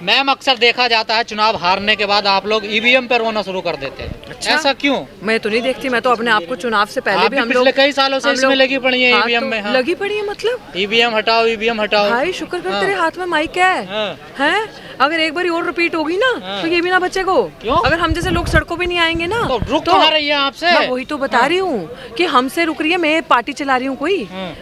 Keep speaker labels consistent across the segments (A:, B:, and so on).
A: Ma'am अक्सर देखा जाता है चुनाव हारने के बाद आप लोग ईवीएम पर रोना शुरू कर देते हैं।
B: अच्छा?
A: ऐसा क्यों?
B: मैं तो नहीं देखती, मैं तो अपने आप को चुनाव से पहले
A: आप
B: भी
A: भी
B: हम
A: पिछले
B: लोग
A: कई सालों से इसमें लगी पड़ी है ईवीएम में। हाँ।
B: लगी पड़ी है मतलब
A: ईवीएम हटाओ, ईवीएम हटाओ।
B: भाई शुक्र कर तेरे हाथ में माइक है हैं? अगर एक बार और रिपीट होगी ना तो ये भी ना बचेगा।
A: क्यों?
B: अगर हम जैसे लोग सड़कों पे नहीं आएंगे ना
A: तो रुक कहाँ रही है आपसे?
B: मैं वही तो बता रही हूँ कि हमसे रुक रही है। मैं पार्टी चला रही हूँ कोई,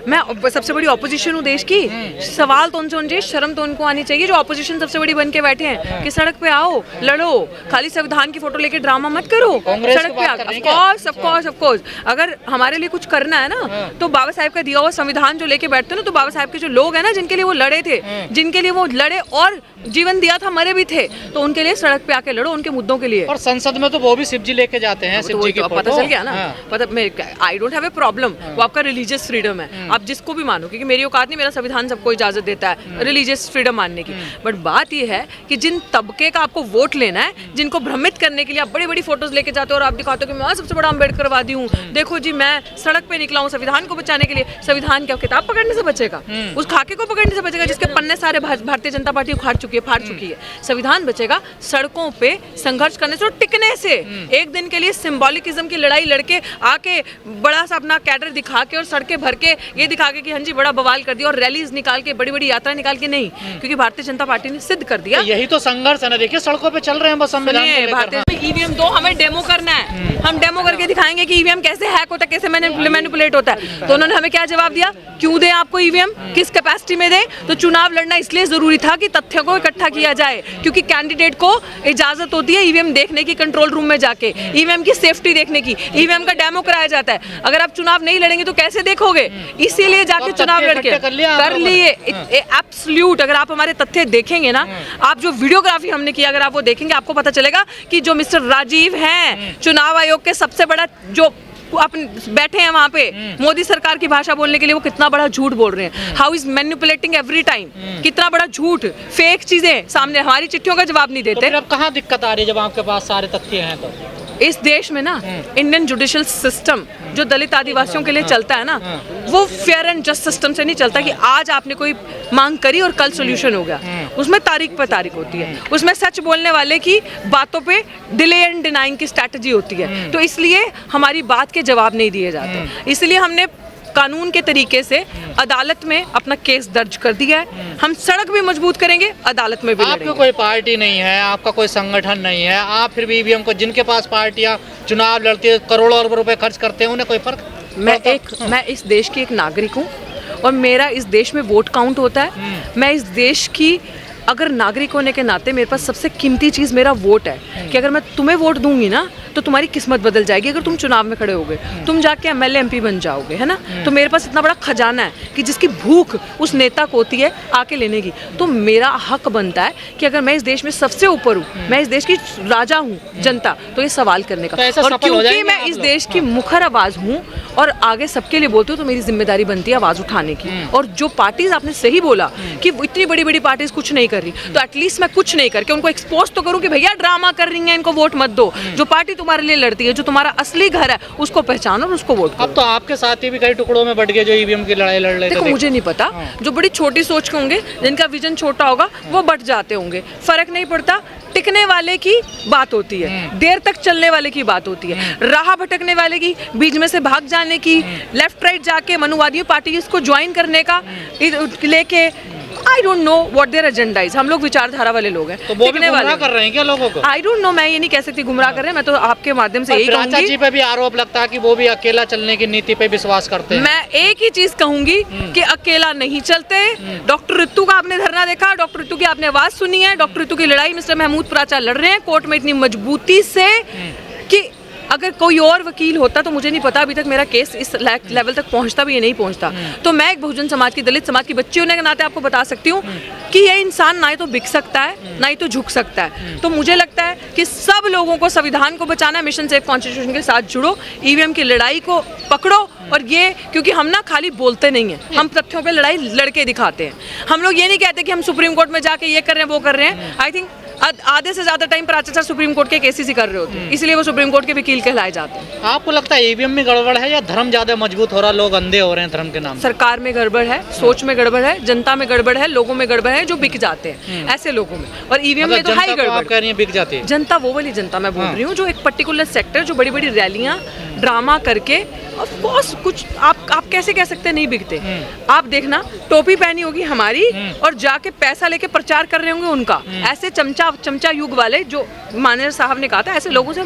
B: मैं सबसे बड़ी ऑपोजिशन हूँ देश की। सवाल तो उनसे होना चाहिए, शर्म तो उनको आनी चाहिए जो ऑपोजिशन सबसे बड़ी बन के बैठे हैं कि सड़क पे आओ, लड़ो, खाली संविधान की फोटो लेके ड्रामा मत करो। सड़क पे ऑफ कोर्स अगर हमारे लिए कुछ करना है ना तो बाबा साहब का दिया हुआ संविधान जो लेके बैठते हैं ना, तो बाबा साहब के जो लोग हैं ना जिनके लिए वो लड़े थे, जिनके लिए वो लड़े और जीवन दिया था, मरे भी थे, तो उनके लिए सड़क पे आके लड़ो, उनके मुद्दों के लिए।
A: और संसद में तो वो भी शिव जी लेके जाते हैं, शिव जी की फोटो।
B: पता चल गया ना। पता, I don't have a problem, वो आपका रिलीजियस फ्रीडम है, आप जिसको भी मानो, क्योंकि मेरी औकात नहीं, मेरा संविधान सबको इजाजत देता है रिलीजियस फ्रीडम मानने की। बट बात ये है कि जिन तबके का आपको वोट लेना है, जिनको भ्रमित करने के लिए आप बड़ी बड़ी फोटोज लेके जाते हो और आप दिखाते हो कि मैं सबसे बड़ा अम्बेडकरवादी हूँ, देखो जी मैं सड़क पे निकला हूँ संविधान को बचाने के लिए। संविधान क्या किताब पकड़ने से बचेगा? उस खाके को पकड़ने से बचेगा जिसके पन्ने सारे भारतीय जनता पार्टी उखाड़ चुकी है, फाड़ चुकी है। संविधान बचेगा सड़कों पे संघर्ष करने से और टिकने से। एक दिन के लिए सिंबॉलिकिज्म की लड़ाई लड़के आके बड़ा सा अपना कैडर दिखा के और सड़कें भर के ये दिखा के कि हाँ जी बड़ा बवाल कर दिया और रैलीज निकाल के, बड़ी बड़ी यात्रा निकाल के नहीं, क्योंकि भारतीय जनता पार्टी ने सिद्ध कर दिया।
A: यही तो संघर्ष है ना, देखिए सड़कों पे चल रहे हैं बस संविधान को लेकर।
B: ईवीएम दो, हमें डेमो करना है, हम डेमो करके दिखाएंगे कि ईवीएम कैसे हैक होता है, कैसे मैनिपुलेट होता है। तो उन्होंने हमें क्या जवाब दिया, क्यों दें आपको ईवीएम, किस कैपेसिटी में दें? तो चुनाव लड़ना इसलिए जरूरी था कि तथ्यों को इकट्ठा किया जाए, क्योंकि कैंडिडेट को इजाजत होती है ईवीएम देखने की, कंट्रोल रूम में जाके ईवीएम की सेफ्टी देखने की, ईवीएम का डेमो कराया जाता है। अगर आप चुनाव नहीं लड़ेंगे तो कैसे देखोगे? इसीलिए जाके चुनाव लड़के कर लिए एब्सोल्यूट। अगर आप हमारे तथ्य देखेंगे ना, आप जो वीडियोग्राफी हमने की अगर आप वो देखेंगे, आपको पता चलेगा कि जो मिस्टर राजीव हैं, चुनाव आयोग के सबसे बड़ा जो अपने बैठे हैं वहां पे मोदी सरकार की भाषा बोलने के लिए, वो कितना बड़ा झूठ बोल रहे हैं। How is manipulating every time, कितना बड़ा झूठ, फेक चीजें सामने, हमारी चिट्ठियों का जवाब नहीं देते।
A: तो अब कहाँ दिक्कत आ रही है जब आपके पास सारे तथ्य हैं? तो
B: इस देश में ना इंडियन जुडिशियल सिस्टम जो दलित आदिवासियों के लिए चलता है ना, वो फेयर एंड जस्ट सिस्टम से नहीं चलता कि आज आपने कोई मांग करी और कल सोल्यूशन हो गया। उसमें तारीख पर तारीख होती है, उसमें सच बोलने वाले की बातों पे डिले एंड डिनाइंग की स्ट्रैटेजी होती है। तो इसलिए हमारी बात के जवाब नहीं दिए जाते, इसलिए हमने कानून के तरीके से अदालत में अपना केस दर्ज कर दिया है। हम सड़क भी मजबूत करेंगे, अदालत में भी लड़ेंगे।
A: आपकी कोई पार्टी नहीं है, आपका कोई संगठन नहीं है, आप फिर भी ईवीएम को, जिनके पास पार्टियां चुनाव लड़ती है, करोड़ों अरब रुपए खर्च करते हैं, उन्हें कोई फर्क?
B: मैं इस देश की एक नागरिक हूँ और मेरा इस देश में वोट काउंट होता है। मैं इस देश की अगर नागरिक होने के नाते मेरे पास सबसे कीमती चीज़ मेरा वोट है कि अगर मैं तुम्हें वोट दूंगी ना तो तुम्हारी किस्मत बदल जाएगी। अगर तुम चुनाव में खड़े होगे, तुम जाके एमएलए एमपी बन जाओगे, है ना? तो मेरे पास इतना बड़ा खजाना है कि जिसकी भूख उस नेता को होती है आके लेने की, तो मेरा हक बनता है कि अगर मैं इस देश में सबसे ऊपर हूँ, मैं इस देश की राजा हूँ, जनता, तो ये सवाल करने का।
A: तो
B: और क्योंकि मैं इस देश की मुखर आवाज़ हूँ और आगे सबके लिए बोलती हूँ, तो मेरी जिम्मेदारी बनती है आवाज़ उठाने की। और जो पार्टीज आपने सही बोला कि इतनी बड़ी बड़ी पार्टीज कुछ नहीं कर रही, तो एटलीस्ट मैं कुछ नहीं करके उनको एक्सपोज तो करूँ कि भैया ड्रामा कर रही हैं, इनको वोट मत दो। जो पार्टी तुम्हारे लिए लड़ती है, जो तुम्हारा असली घर है, उसको पहचानो और उसको वोट करो।
A: अब तो आपके साथी भी कई टुकड़ों में बट गए जो ईवीएम की लड़ाई लड़ रहे थे।
B: देखो मुझे नहीं पता, जो बड़ी छोटी सोच के होंगे, जिनका विजन छोटा होगा, वो बट जाते होंगे, फर्क नहीं पड़ता। टिकने वाले की बात होती है, देर तक चलने वाले की बात होती है, राह भटकने वाले की, बीच में से भाग जाने की, लेफ्ट राइट जाके मनुवादियों पार्टी को ज्वाइन करने का लेके, I don't know what their agenda is. हम लोग विचारधारा वाले लोग हैं,
A: तो वो भी गुमराह कर रहे हैं क्या लोगों को?
B: आई डोंट नो, मैं ये नहीं कह सकती गुमराह कर रहे हैं, मैं तो आपके माध्यम से यही कहूंगी।
A: जी पे भी आरोप लगता है कि वो भी अकेला चलने की नीति पे विश्वास करते हैं।
B: मैं एक ही चीज कहूंगी कि अकेला नहीं चलते। डॉक्टर ऋतु का आपने धरना देखा, डॉक्टर ऋतु की आपने आवाज सुनी है, डॉक्टर ऋतु की लड़ाई मिस्टर महमूद प्राचा लड़ रहे हैं कोर्ट में इतनी मजबूती से कि अगर कोई और वकील होता तो मुझे नहीं पता अभी तक मेरा केस इस लेवल तक पहुंचता भी या नहीं पहुंचता। तो मैं एक बहुजन समाज की, दलित समाज की बच्ची होने के नाते आपको बता सकती हूँ कि ये इंसान ना ही तो बिक सकता है, ना ही तो झुक सकता है। तो मुझे लगता है कि सब लोगों को संविधान को बचाना है, मिशन सेफ कॉन्स्टिट्यूशन के साथ जुड़ो, ईवीएम की लड़ाई को पकड़ो और ये क्योंकि हम ना खाली बोलते नहीं हैं, हम तथ्यों पे लड़ाई लड़के दिखाते हैं। हम लोग ये नहीं कहते कि हम सुप्रीम कोर्ट में जाके ये कर रहे हैं वो कर रहे हैं। आई थिंक आधे से ज्यादा टाइम प्राचार्य सुप्रीम कोर्ट के केसेस ही कर रहे होते हैं, इसलिए वो सुप्रीम कोर्ट के वकील कहलाए जाते हैं।
A: आपको लगता है ईवीएम में गड़बड़ है या धर्म ज्यादा मजबूत हो रहा, लोग अंधे हो रहे हैं धर्म के नाम?
B: सरकार में गड़बड़ है, सोच में गड़बड़ है, जनता में गड़बड़ है, लोगों में गड़बड़ है जो बिक जाते हैं, ऐसे लोगों में। और ईवीएम में तो हाई गड़बड़।
A: आप कह रही हैं बिक जाती है
B: जनता, वो वाली जनता मैं बोल रही हूँ जो एक पर्टिकुलर सेक्टर, जो बड़ी बड़ी रैलियां ड्रामा करके, ऑफ कोर्स कुछ आप कैसे कह सकते हैं नहीं बिकते। आप देखना, टोपी पहनी होगी हमारी और जाके पैसा लेके प्रचार कर रहे होंगे उनका। ऐसे चमचा युग वाले जो माननीय साहब ने कहा था, ऐसे लोगों से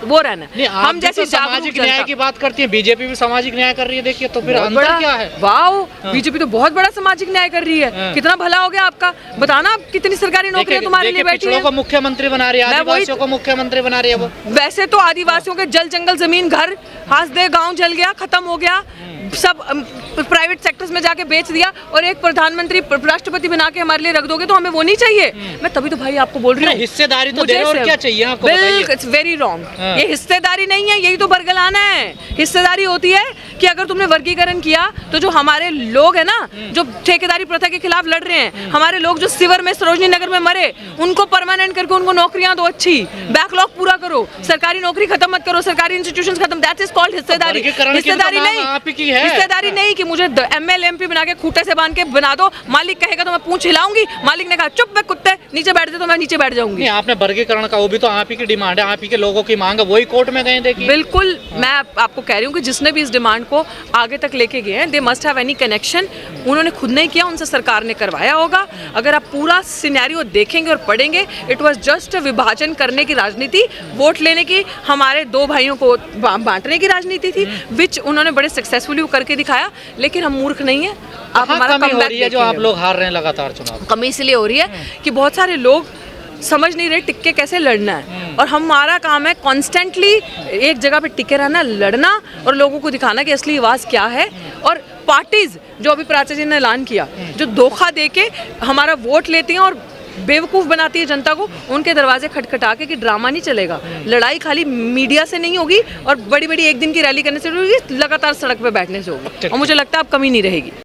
B: वो रहना है। हम जैसे
A: सामाजिक न्याय की बात करती है, बीजेपी भी सामाजिक न्याय कर रही है, देखिए तो फिर अंतर क्या है?
B: वाह, बीजेपी तो बहुत बड़ा सामाजिक न्याय कर रही है। कितना भला हो गया आपका, बताना कितनी सरकारी नौकरियां तुम्हारे लिए बैठी है।
A: को मुख्यमंत्री बना रही है, आदिवासियों को मुख्यमंत्री बना रही है वो।
B: वैसे तो आदिवासियों के जल जंगल जमीन घर हासदे गांव जल गया, खत्म हो गया, सब प्राइवेट सेक्टर्स में जाके बेच दिया, और एक प्रधानमंत्री राष्ट्रपति बना के हमारे लिए रख दोगे तो हमें वो नहीं चाहिए। मैं तभी तो भाई आपको बोल रही हूँ,
A: हिस्सेदारी तो दे रहे हो, और क्या चाहिए आपको?
B: बिल्कुल, इट्स वेरी रॉन्ग। ये हिस्सेदारी नहीं है, यही तो बरगलाना है। हिस्सेदारी होती है कि अगर तुमने वर्गीकरण किया तो जो हमारे लोग है ना, जो ठेकेदारी प्रथा के खिलाफ लड़ रहे हैं, हमारे लोग जो सिवर में, सरोजनी नगर में मरे, उनको परमानेंट करके उनको नौकरियां दो अच्छी, बैकलॉग पूरा करो, सरकारी नौकरी खत्म मत करो, सरकारी इंस्टीट्यूशंस खत्म। दैट इज कॉल्ड हिस्सेदारी। हिस्सेदारी नहीं, हिस्सेदारी नहीं कि मुझे एमएल एमपी बना के खूंटे से बांध के बना दो, मालिक कहेगा तो मैं पूंछ हिलाऊंगी, मालिक ने कहा चुप बे कुत्ते, नीचे बैठ जा, तो मैं नीचे बैठ जाऊंगी।
A: आपने वर्गीकरण का, वो भी तो आप ही की डिमांड है, आप ही के लोगों की मांग है, वही कोर्ट में गए। देखिए
B: बिल्कुल, मैं आपको कह रही हूँ कि जिसने भी इस डिमांड को आगे तक लेके गए हैं, they must have any connection. उन्होंने खुद नहीं किया, उनसे सरकार ने करवाया होगा। अगर आप पूरा सिनेरियो देखेंगे और पढ़ेंगे, इट वाज जस्ट विभाजन करने की राजनीति, वोट लेने की, हमारे दो भाइयों को बांटने की राजनीति थी, विच उन्होंने बड़े सक्सेसफुली करके दिखाया। लेकिन हम मूर्ख नहीं है। आप हमारा कमबैक देखिए, जो
A: आप लोग हार रहे हैं लगातार चुनाव,
B: कमी इसलिए हो रही है कि बहुत सारे लोग समझ नहीं रहे टिक्के कैसे लड़ना है, और हमारा काम है कॉन्स्टेंटली एक जगह पे टिके रहना, लड़ना, और लोगों को दिखाना कि असली आवाज़ क्या है। और पार्टीज जो अभी प्राचार्य जी ने ऐलान किया, जो धोखा देके हमारा वोट लेती हैं और बेवकूफ़ बनाती है जनता को, उनके दरवाजे खटखटा के कि ड्रामा नहीं चलेगा। लड़ाई खाली मीडिया से नहीं होगी और बड़ी बड़ी एक दिन की रैली करने से होगी, लगातार सड़क पे बैठने से होगी, और मुझे लगता है अब कमी नहीं रहेगी।